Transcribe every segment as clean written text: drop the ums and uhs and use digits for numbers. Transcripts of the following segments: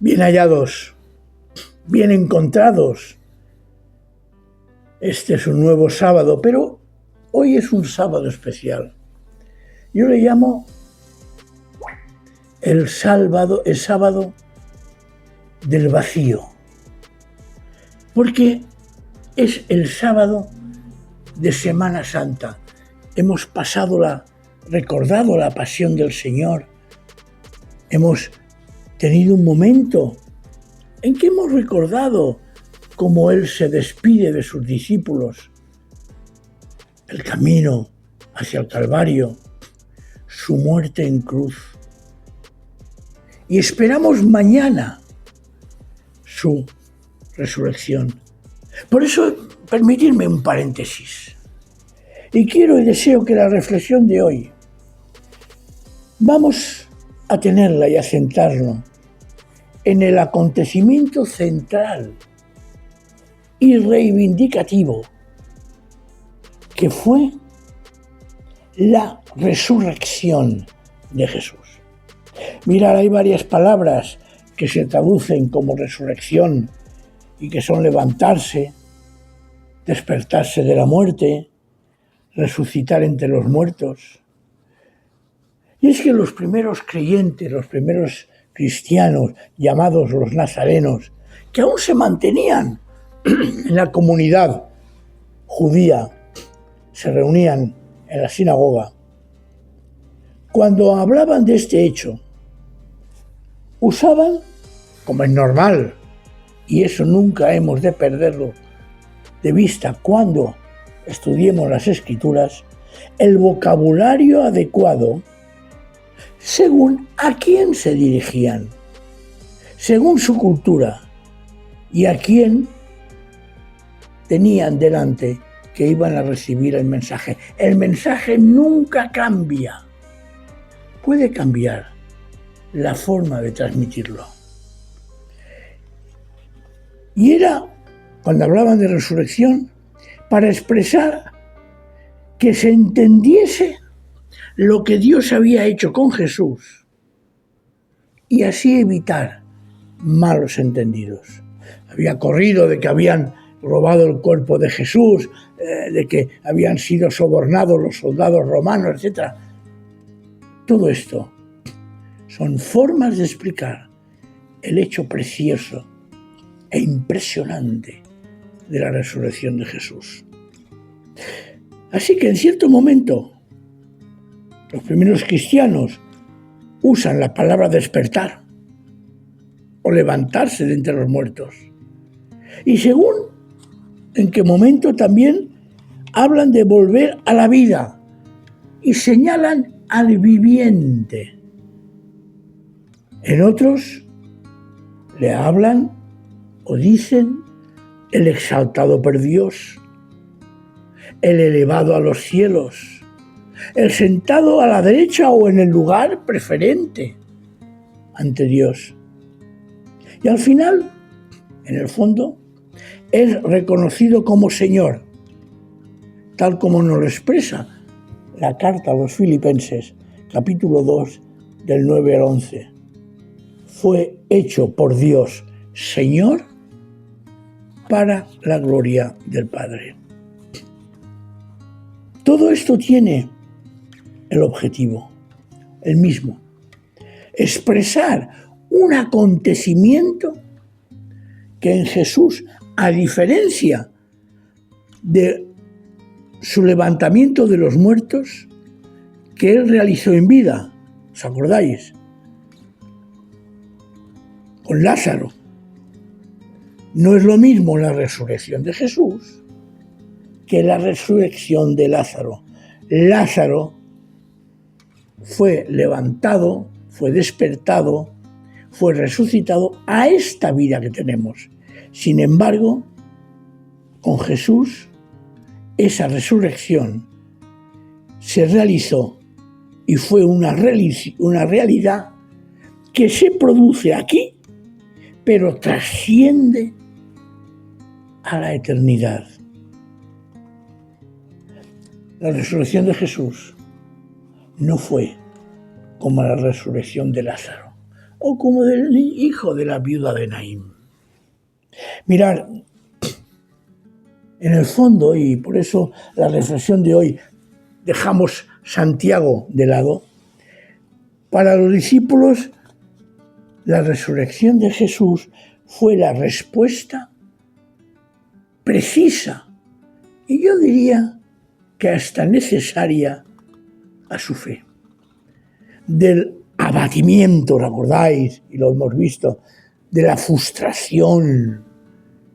Bien hallados, bien encontrados. Este es un nuevo sábado, pero hoy es un sábado especial. Yo le llamo el sábado del vacío, porque es el sábado de Semana Santa. Hemos recordado la pasión del Señor. Hemos tenido un momento en que hemos recordado cómo Él se despide de sus discípulos, el camino hacia el Calvario, su muerte en cruz. Y esperamos mañana su resurrección. Por eso, permitidme un paréntesis. Y quiero y deseo que la reflexión de hoy vamos a tenerla y a centrarnos en el acontecimiento central y reivindicativo que fue la resurrección de Jesús. Mirad, hay varias palabras que se traducen como resurrección y que son levantarse, despertarse de la muerte, resucitar entre los muertos. Y es que los primeros creyentes, los primeros cristianos, llamados los nazarenos, que aún se mantenían en la comunidad judía, se reunían en la sinagoga. Cuando hablaban de este hecho, usaban, como es normal, y eso nunca hemos de perderlo de vista cuando estudiemos las Escrituras, el vocabulario adecuado según a quién se dirigían, según su cultura y a quién tenían delante que iban a recibir el mensaje. El mensaje nunca cambia. Puede cambiar la forma de transmitirlo. Y era, cuando hablaban de resurrección, para expresar que se entendiese lo que Dios había hecho con Jesús y así evitar malos entendidos. Había corrido de que habían robado el cuerpo de Jesús, de que habían sido sobornados los soldados romanos, etc. Todo esto son formas de explicar el hecho precioso e impresionante de la resurrección de Jesús. Así que en cierto momento los primeros cristianos usan la palabra despertar o levantarse de entre los muertos. Y según en qué momento también hablan de volver a la vida y señalan al viviente. En otros le hablan o dicen el exaltado por Dios, el elevado a los cielos, el sentado a la derecha o en el lugar preferente ante Dios. Y al final, en el fondo, es reconocido como Señor, tal como nos lo expresa la carta a los Filipenses, capítulo 2, del 9 al 11. Fue hecho por Dios Señor para la gloria del Padre. Todo esto tiene el objetivo, el mismo: expresar un acontecimiento que en Jesús, a diferencia de su levantamiento de los muertos, que Él realizó en vida, ¿os acordáis? Con Lázaro. No es lo mismo la resurrección de Jesús que la resurrección de Lázaro. Lázaro fue levantado, fue despertado, fue resucitado a esta vida que tenemos. Sin embargo, con Jesús, esa resurrección se realizó y fue una realidad que se produce aquí, pero trasciende a la eternidad. La resurrección de Jesús no fue como la resurrección de Lázaro. o como del hijo de la viuda de Naín. Mirad, en el fondo, y por eso la reflexión de hoy dejamos Santiago de lado, para los discípulos la resurrección de Jesús fue la respuesta precisa y yo diría que hasta necesaria a su fe. Del abatimiento, ¿recordáis? Y lo hemos visto, de la frustración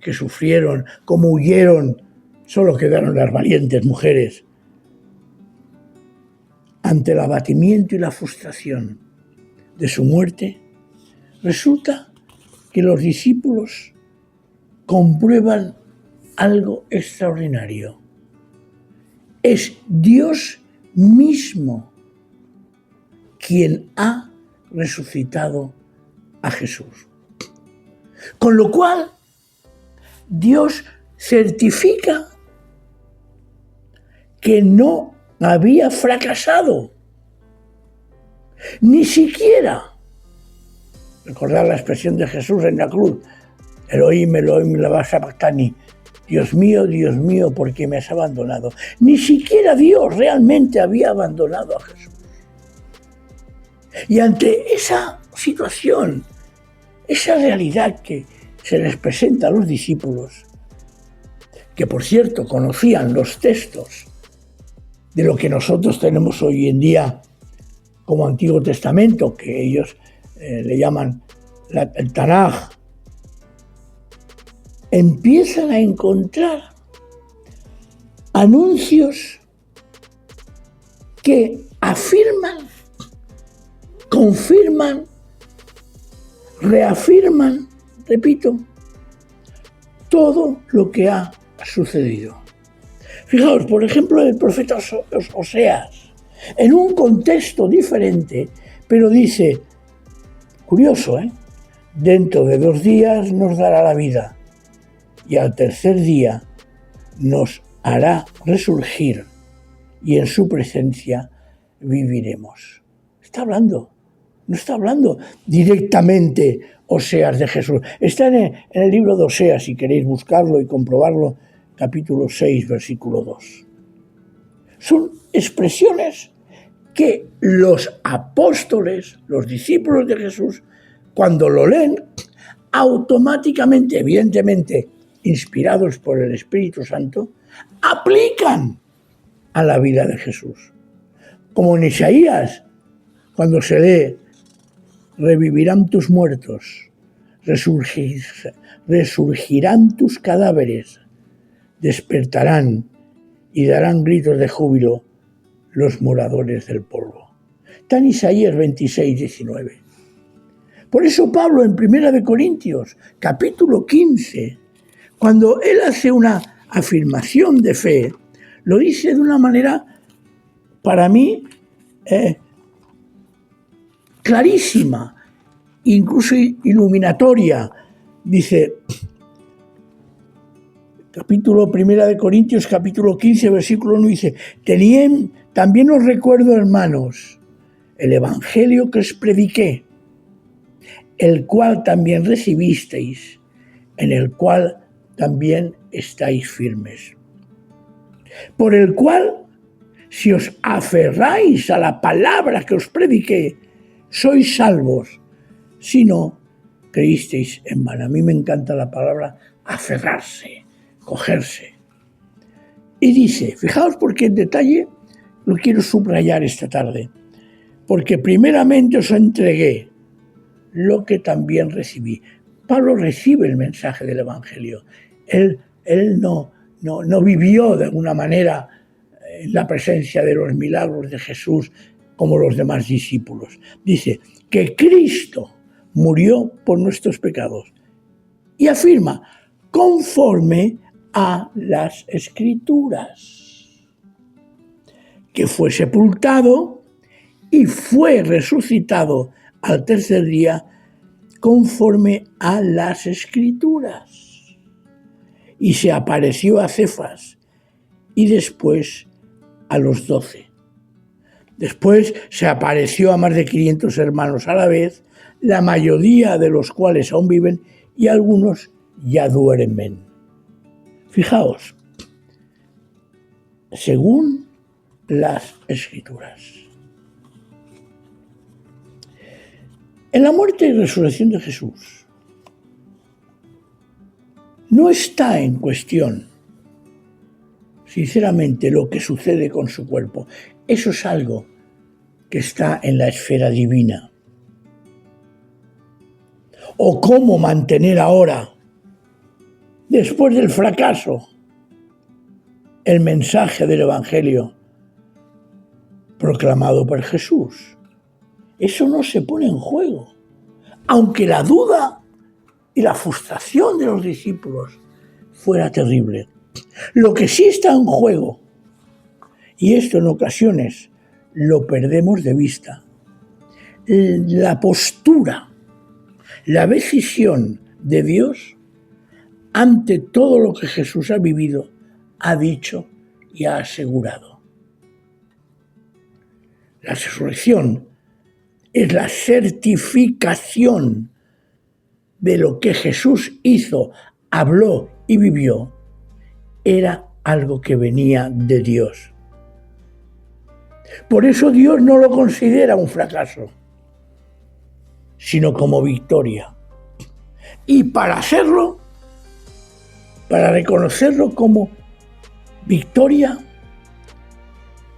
que sufrieron, cómo huyeron, solo quedaron las valientes mujeres. Ante el abatimiento y la frustración de su muerte, resulta que los discípulos comprueban algo extraordinario. Es Dios mismo quien ha resucitado a Jesús. Con lo cual, Dios certifica que no había fracasado, ni siquiera. Recordad la expresión de Jesús en la cruz: Elohim, Elohim, lama sabactani. Dios mío, ¿por qué me has abandonado? Ni siquiera Dios realmente había abandonado a Jesús. Y ante esa situación, esa realidad que se les presenta a los discípulos, que por cierto conocían los textos de lo que nosotros tenemos hoy en día como Antiguo Testamento, que ellos le llaman el Tanaj, empiezan a encontrar anuncios que afirman, confirman, reafirman, repito, todo lo que ha sucedido. Fijaos, por ejemplo, el profeta Oseas, en un contexto diferente, pero dice, curioso, dentro de 2 días nos dará la vida y al tercer día nos hará resurgir y en su presencia viviremos. No está hablando directamente Oseas de Jesús. Está en el libro de Oseas, si queréis buscarlo y comprobarlo, capítulo 6, versículo 2. Son expresiones que los apóstoles, los discípulos de Jesús, cuando lo leen, automáticamente, evidentemente, inspirados por el Espíritu Santo, aplican a la vida de Jesús. Como en Isaías, cuando se lee, revivirán tus muertos, resurgirán tus cadáveres, despertarán y darán gritos de júbilo los moradores del polvo. Está en Isaías 26, 19. Por eso Pablo en 1 Corintios, capítulo 15, cuando él hace una afirmación de fe, lo dice de una manera, para mí, clarísima, incluso iluminatoria. Dice, capítulo 1 Corintios, capítulo 15, versículo 1, dice, también os recuerdo, hermanos, el evangelio que os prediqué, el cual también recibisteis, en el cual también estáis firmes. Por el cual, si os aferráis a la palabra que os prediqué, sois salvos, si no creísteis en vano. A mí me encanta la palabra aferrarse, cogerse. Y dice, fijaos porque en detalle lo quiero subrayar esta tarde, porque primeramente os entregué lo que también recibí. Pablo recibe el mensaje del Evangelio. Él no vivió de alguna manera en la presencia de los milagros de Jesús como los demás discípulos. Dice que Cristo murió por nuestros pecados y afirma, conforme a las Escrituras, que fue sepultado y fue resucitado al tercer día conforme a las Escrituras. Y se apareció a Cefas y después a los 12. Después se apareció a más de 500 hermanos a la vez, la mayoría de los cuales aún viven y algunos ya duermen. Fijaos, según las Escrituras, en la muerte y resurrección de Jesús no está en cuestión, sinceramente, lo que sucede con su cuerpo. Eso es algo que está en la esfera divina. O cómo mantener ahora, después del fracaso, el mensaje del Evangelio proclamado por Jesús. Eso no se pone en juego. Aunque la duda y la frustración de los discípulos fuera terrible. Lo que sí está en juego, y esto en ocasiones lo perdemos de vista, la postura, la decisión de Dios ante todo lo que Jesús ha vivido, ha dicho y ha asegurado. La resurrección es la certificación de lo que Jesús hizo, habló y vivió. Era algo que venía de Dios. Por eso Dios no lo considera un fracaso, sino como victoria. Y para hacerlo, para reconocerlo como victoria,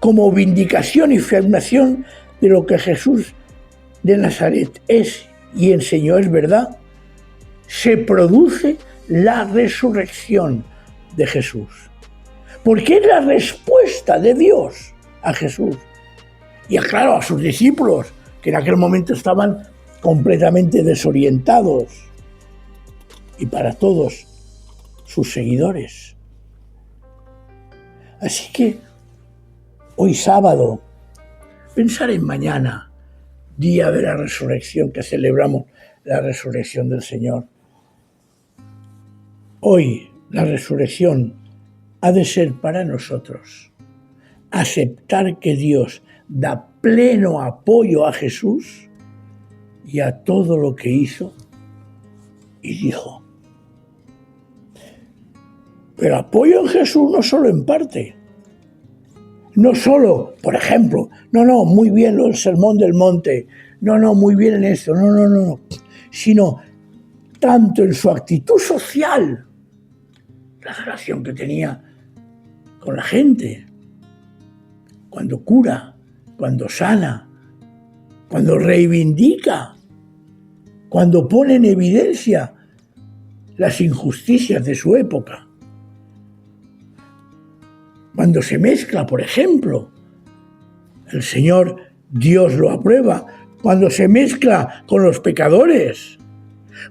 como vindicación y afirmación de lo que Jesús de Nazaret es y enseñó es verdad, se produce la resurrección de Jesús. Porque es la respuesta de Dios a Jesús. Y claro, a sus discípulos, que en aquel momento estaban completamente desorientados. Y para todos sus seguidores. Así que hoy sábado, pensar en mañana, día de la resurrección, que celebramos la resurrección del Señor. Hoy la resurrección ha de ser para nosotros aceptar que Dios da pleno apoyo a Jesús y a todo lo que hizo y dijo. Pero apoyo en Jesús no solo en parte. No solo, por ejemplo, muy bien el sermón del monte, muy bien en esto, no, sino tanto en su actitud social, la relación que tenía con la gente, cuando cura, cuando sana, cuando reivindica, cuando pone en evidencia las injusticias de su época. Cuando se mezcla, por ejemplo, el Señor Dios lo aprueba, cuando se mezcla con los pecadores,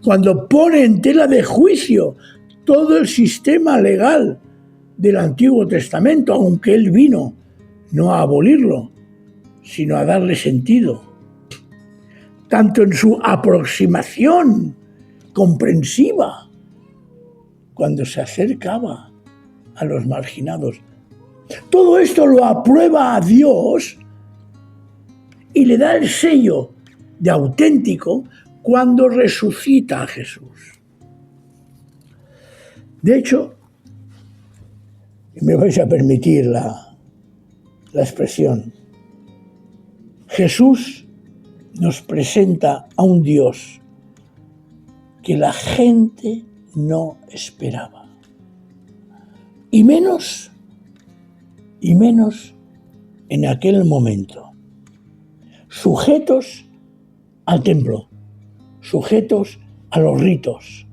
cuando pone en tela de juicio todo el sistema legal del Antiguo Testamento, aunque Él vino no a abolirlo, sino a darle sentido. Tanto en su aproximación comprensiva, cuando se acercaba a los marginados. Todo esto lo aprueba a Dios y le da el sello de auténtico cuando resucita a Jesús. De hecho, me vais a permitir la expresión, Jesús nos presenta a un Dios que la gente no esperaba. Y menos en aquel momento. Sujetos al templo, sujetos a los ritos.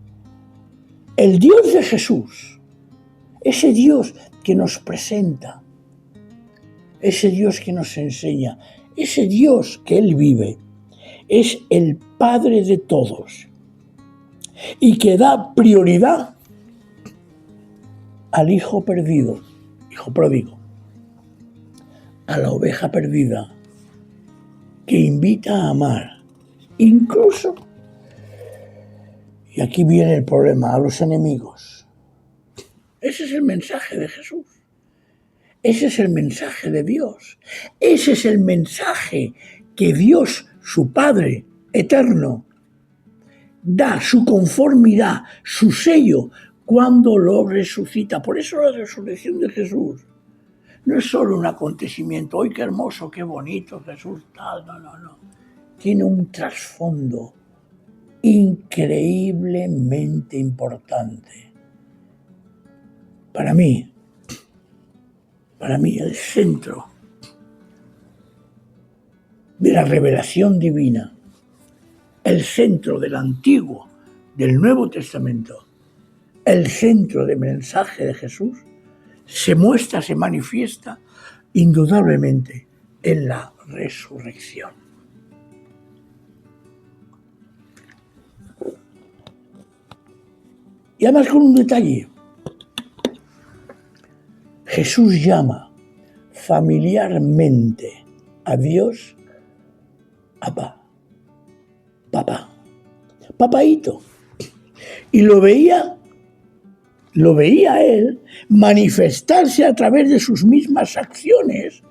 El Dios de Jesús, ese Dios que nos presenta, ese Dios que nos enseña, ese Dios que Él vive, es el Padre de todos y que da prioridad al hijo perdido, hijo pródigo, a la oveja perdida, que invita a amar, incluso, y aquí viene el problema, a los enemigos. Ese es el mensaje de Jesús. Ese es el mensaje de Dios. Ese es el mensaje que Dios, su Padre eterno, da su conformidad, su sello, cuando lo resucita. Por eso la resurrección de Jesús no es solo un acontecimiento. ¡Ay, qué hermoso, qué bonito Jesús! Tal, no, no, no. Tiene un trasfondo increíblemente importante. Para mí el centro de la revelación divina, el centro del Antiguo, del Nuevo Testamento, el centro del mensaje de Jesús, se muestra, se manifiesta indudablemente en la resurrección. Y además con un detalle. Jesús llama familiarmente a Dios Abba, papá, papaíto. Y lo veía él manifestarse a través de sus mismas acciones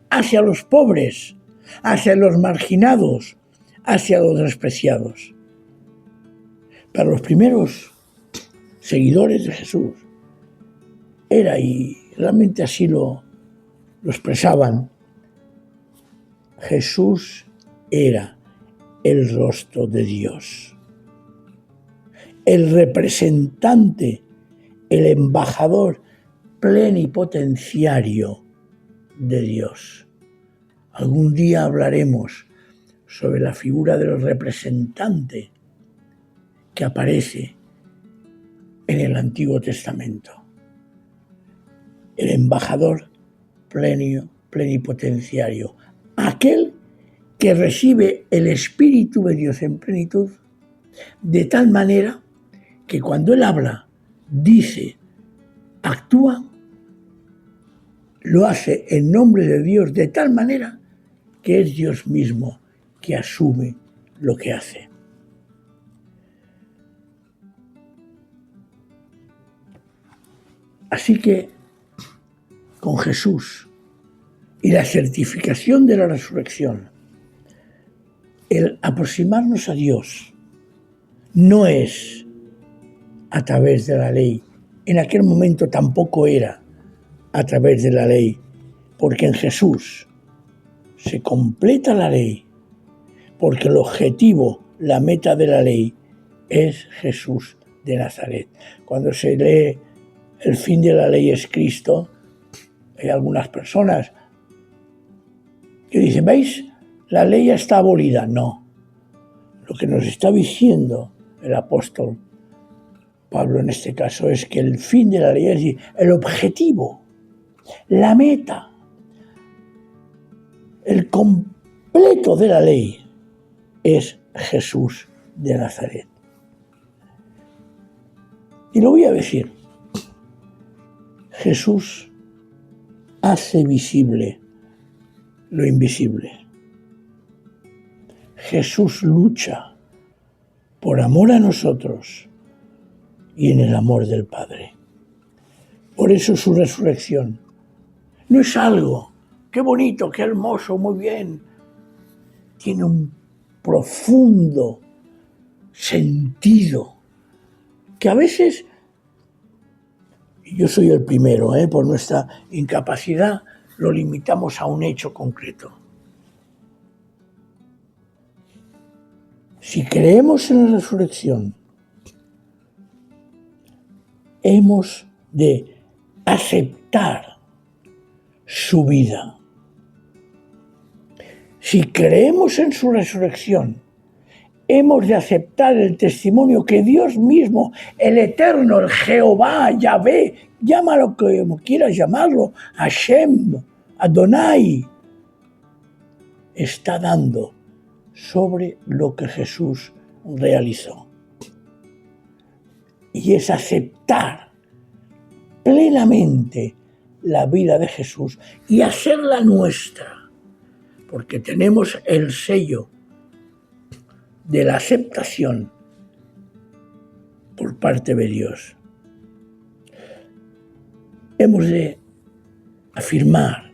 hacia los pobres, hacia los marginados, hacia los despreciados. Para los primeros seguidores de Jesús era, y realmente así lo expresaban, Jesús era el rostro de Dios, el representante, el embajador plenipotenciario de Dios. Algún día hablaremos sobre la figura del representante que aparece en el Antiguo Testamento. El embajador plenipotenciario, aquel que recibe el Espíritu de Dios en plenitud, de tal manera que cuando él habla, dice, actúa, lo hace en nombre de Dios de tal manera que es Dios mismo que asume lo que hace. Así que con Jesús y la certificación de la resurrección, el aproximarnos a Dios no es a través de la ley. En aquel momento tampoco era a través de la ley, porque en Jesús se completa la ley, porque el objetivo, la meta de la ley es Jesús de Nazaret. Cuando se lee el fin de la ley es Cristo, hay algunas personas que dicen, ¿veis? La ley ya está abolida. No. Lo que nos está diciendo el apóstol Pablo en este caso es que el fin de la ley, es decir, el objetivo, la meta, el completo de la ley es Jesús de Nazaret. Y lo voy a decir. Jesús hace visible lo invisible. Jesús lucha por amor a nosotros y en el amor del Padre. Por eso su resurrección no es algo, qué bonito, qué hermoso, muy bien. Tiene un profundo sentido que a veces, y yo soy el primero, por nuestra incapacidad, lo limitamos a un hecho concreto. Si creemos en la resurrección, hemos de aceptar su vida. Si creemos en su resurrección, hemos de aceptar el testimonio que Dios mismo, el Eterno, el Jehová, Yahvé, llámalo como quieras llamarlo, Hashem, Adonai, está dando sobre lo que Jesús realizó. Y es aceptar plenamente la vida de Jesús y hacerla nuestra, porque tenemos el sello de la aceptación por parte de Dios. Hemos de afirmar,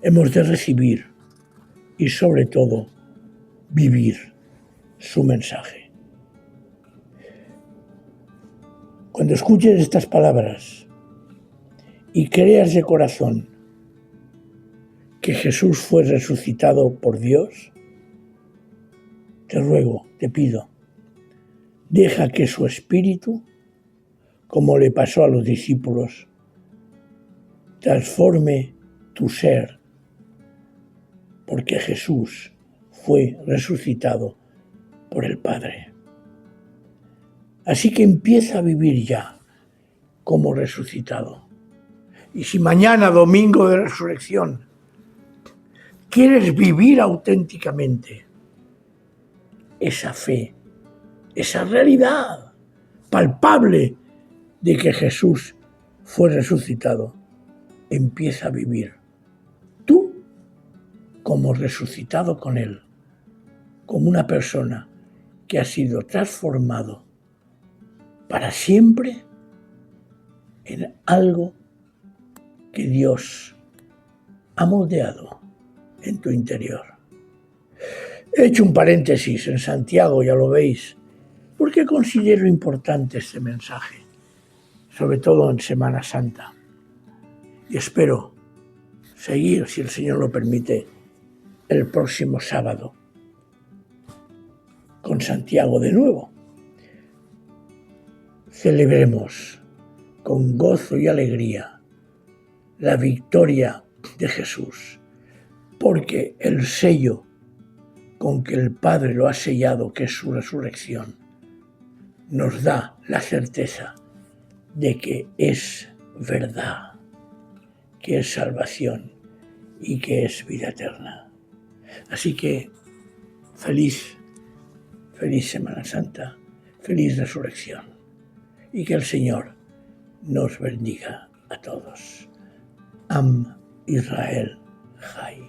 hemos de recibir y sobre todo vivir su mensaje. Cuando escuches estas palabras y creas de corazón que Jesús fue resucitado por Dios, te ruego, te pido, deja que su espíritu, como le pasó a los discípulos, transforme tu ser, porque Jesús fue resucitado por el Padre. Así que empieza a vivir ya como resucitado. Y si mañana, domingo de resurrección, quieres vivir auténticamente esa fe, esa realidad palpable de que Jesús fue resucitado, empieza a vivir tú como resucitado con Él, como una persona que ha sido transformado para siempre en algo que Dios ha moldeado en tu interior. He hecho un paréntesis en Santiago, ya lo veis, porque considero importante este mensaje, sobre todo en Semana Santa. Y espero seguir, si el Señor lo permite, el próximo sábado con Santiago de nuevo. Celebremos con gozo y alegría la victoria de Jesús, porque el sello con que el Padre lo ha sellado, que es su resurrección, nos da la certeza de que es verdad, que es salvación y que es vida eterna. Así que feliz Semana Santa, feliz resurrección, y que el Señor nos bendiga a todos. Am Israel Chai.